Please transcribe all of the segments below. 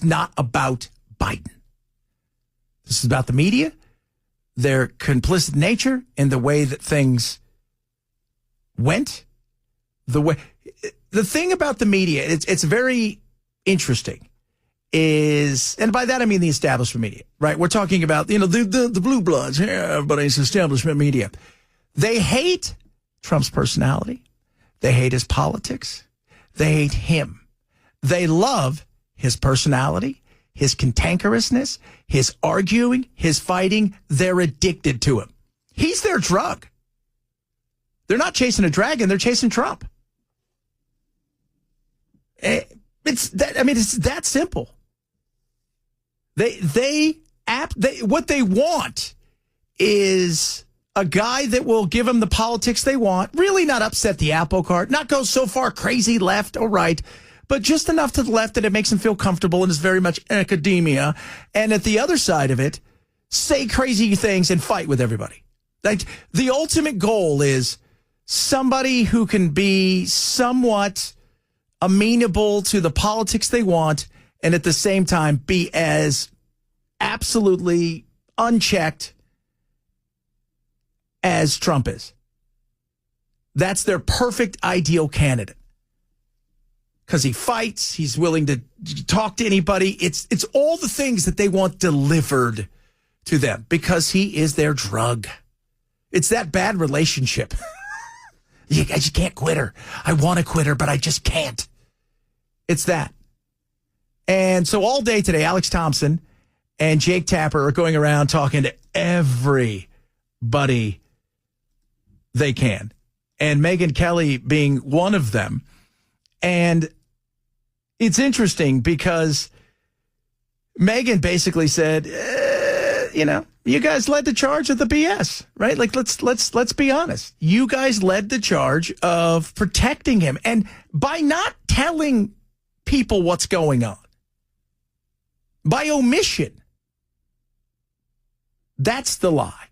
is not about Biden. This is about the media, their complicit nature in the way that things went. The thing about the media, it's very interesting, is, and by that I mean the establishment media, right? We're talking about, the blue bloods, everybody's establishment media. They hate Trump's personality. They hate his politics. They hate him. They love his personality, his cantankerousness, his arguing, his fighting. They're addicted to him. He's their drug. They're not chasing a dragon. They're chasing Trump. It's that simple. What they want is a guy that will give them the politics they want, really not upset the apple cart, not go so far crazy left or right, but just enough to the left that it makes them feel comfortable and is very much academia. And at the other side of it, say crazy things and fight with everybody. Like, the ultimate goal is somebody who can be somewhat amenable to the politics they want and at the same time be as absolutely unchecked as Trump is. That's their perfect ideal candidate. Because he fights, he's willing to talk to anybody. It's all the things that they want delivered to them because he is their drug. It's that bad relationship. I just can't quit her. I want to quit her, but I just can't. It's that. And so all day today, Alex Thompson and Jake Tapper are going around talking to everybody they can. And Megyn Kelly being one of them. And it's interesting because Megyn basically said, you guys led the charge of the BS, right? Like, let's be honest. You guys led the charge of protecting him. And by not telling people what's going on, by omission, that's the lie.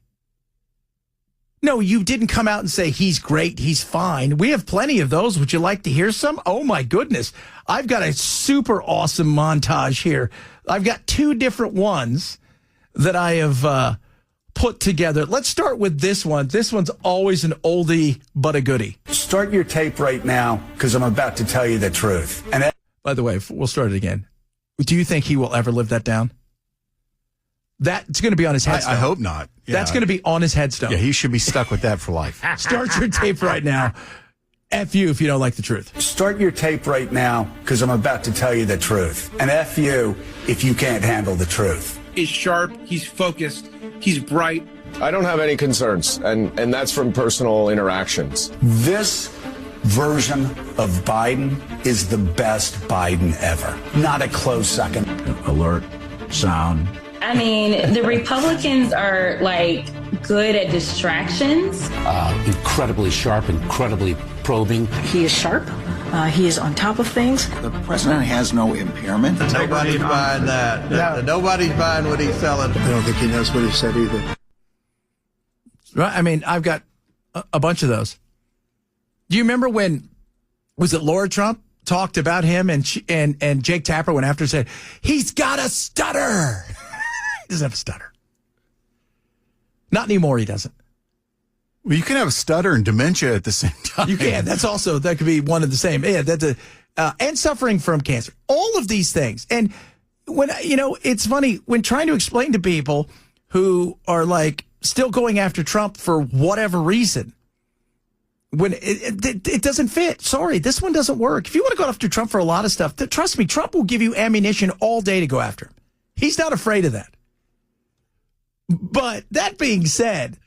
No, you didn't come out and say, he's great, he's fine. We have plenty of those. Would you like to hear some? Oh, my goodness. I've got a super awesome montage here. I've got two different ones that I have put together. Let's start with this one. This one's always an oldie but a goodie. Start your tape right now, because I'm about to tell you the truth. And by the way, we'll start it again. Do you think he will ever live that down? That's going to be on his headstone. I hope not. Yeah. That's going to be on his headstone. Yeah, he should be stuck with that for life. Start your tape right now. F you if you don't like the truth. Start your tape right now, because I'm about to tell you the truth. And F you if you can't handle the truth. He's sharp, he's focused, he's bright. I don't have any concerns, and that's from personal interactions. This version of Biden is the best Biden ever. Not a close second. Alert, sound. I mean, the Republicans are, good at distractions. Incredibly sharp, incredibly probing. He is sharp. He is on top of things. The president has no impairment. Nobody's buying that. No. Nobody's buying what he's selling. I don't think he knows what he said either. Right. I mean, I've got a bunch of those. Do you remember when, was it Laura Trump talked about him and Jake Tapper went after and said, he's got a stutter. He doesn't have a stutter. Not anymore, he doesn't. Well, you can have a stutter and dementia at the same time. You can. That could be one of the same. Yeah, and suffering from cancer. All of these things. And when, it's funny, when trying to explain to people who are still going after Trump for whatever reason, when it doesn't fit. Sorry, this one doesn't work. If you want to go after Trump for a lot of stuff, trust me, Trump will give you ammunition all day to go after him. He's not afraid of that. But that being said,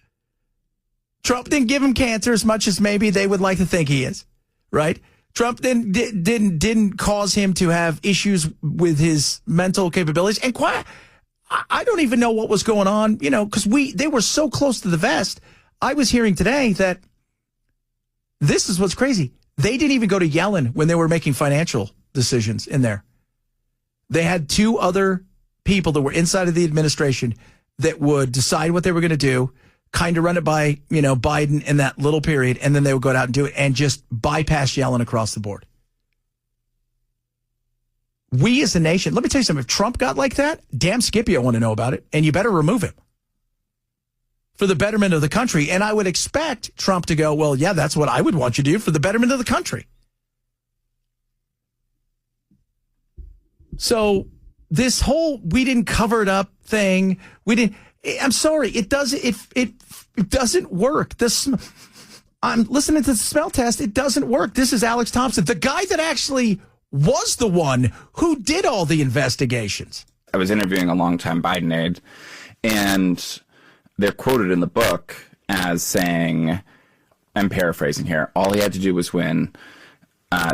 Trump didn't give him cancer as much as maybe they would like to think he is, right? Trump didn't cause him to have issues with his mental capabilities. And I don't even know what was going on, because they were so close to the vest. I was hearing today that this is what's crazy. They didn't even go to Yellen when they were making financial decisions in there. They had two other people that were inside of the administration that would decide what they were going to do, kind of run it by, Biden in that little period, and then they would go out and do it and just bypass Yellen across the board. we as a nation, let me tell you something. If Trump got like that, damn Skippy, I want to know about it. And you better remove him for the betterment of the country. And I would expect Trump to go, well, yeah, that's what I would want you to do for the betterment of the country. So this whole we didn't cover it up thing, I'm sorry, it doesn't work. I'm listening to the smell test. It doesn't work. This is Alex Thompson, the guy that actually was the one who did all the investigations. I was interviewing a longtime Biden aide, and they're quoted in the book as saying, I'm paraphrasing here, all he had to do was win.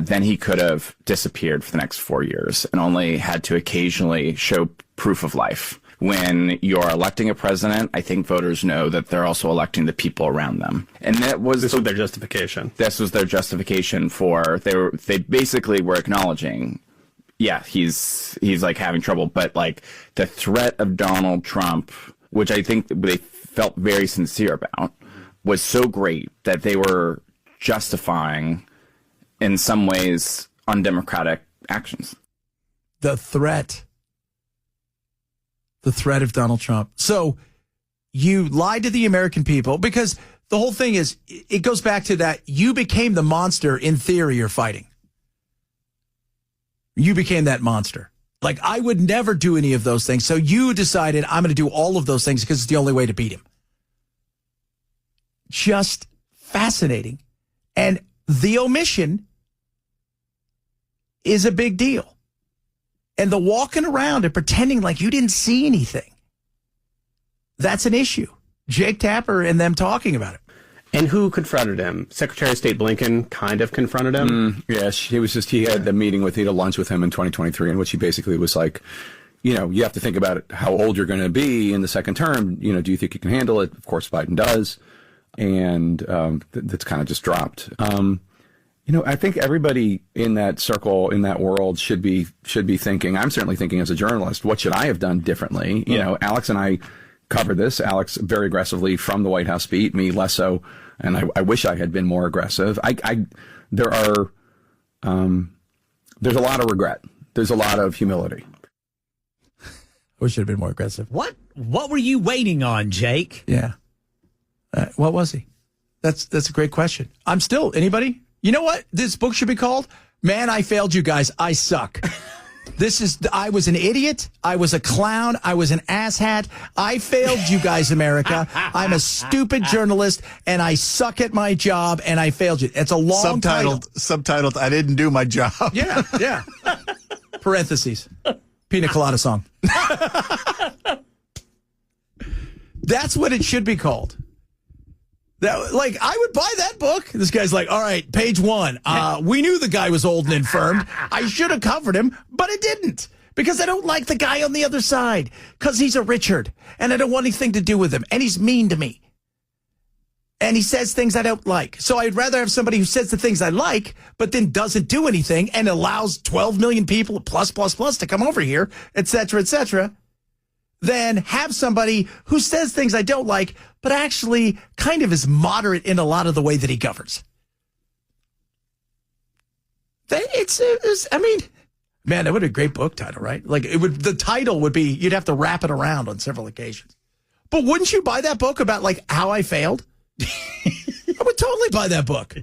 Then he could have disappeared for the next 4 years and only had to occasionally show proof of life. When you're electing a president, I think voters know that they're also electing the people around them. And this was their justification. This was their justification for, they basically were acknowledging, yeah, he's like having trouble, but like the threat of Donald Trump, which I think they felt very sincere about, was so great that they were justifying, in some ways, undemocratic actions. The threat of Donald Trump. So you lied to the American people, because the whole thing is, it goes back to that you became the monster in theory you're fighting. You became that monster. Like, I would never do any of those things. So you decided I'm going to do all of those things because it's the only way to beat him. Just fascinating. And the omission is a big deal. And the walking around and pretending like you didn't see anything, that's an issue. Jake Tapper and them talking about it. And who confronted him? Secretary of State Blinken kind of confronted him? Yes, he had the meeting he had a lunch with him in 2023, in which he basically was like, you have to think about how old you're going to be in the second term. Do you think you can handle it? Of course, Biden does. And that's kind of just dropped. I think everybody in that circle, in that world, should be thinking. I'm certainly thinking as a journalist, what should I have done differently? Alex and I covered this. Alex very aggressively from the White House beat, me less so, and I wish I had been more aggressive. There's a lot of regret. There's a lot of humility. I wish I'd been more aggressive. What were you waiting on, Jake? Yeah. What was he? That's a great question. I'm still, anybody? You know what this book should be called? Man, I failed you guys. I suck. I was an idiot. I was a clown. I was an asshat. I failed you guys, America. I'm a stupid journalist, and I suck at my job, and I failed you. It's a long Subtitled, I didn't do my job. Yeah. Parentheses. Pina colada song. That's what it should be called. I would buy that book. This guy's like, all right, page 1. We knew the guy was old and infirmed. I should have covered him, but I didn't, because I don't like the guy on the other side, because he's a Richard, and I don't want anything to do with him, and he's mean to me, and he says things I don't like. So I'd rather have somebody who says the things I like, but then doesn't do anything and allows 12 million people plus to come over here, et cetera, than have somebody who says things I don't like, but actually kind of is moderate in a lot of the way that he governs. Man, that would be a great book title, right? The title would be, you'd have to wrap it around on several occasions. But wouldn't you buy that book about how I failed? I would totally buy that book.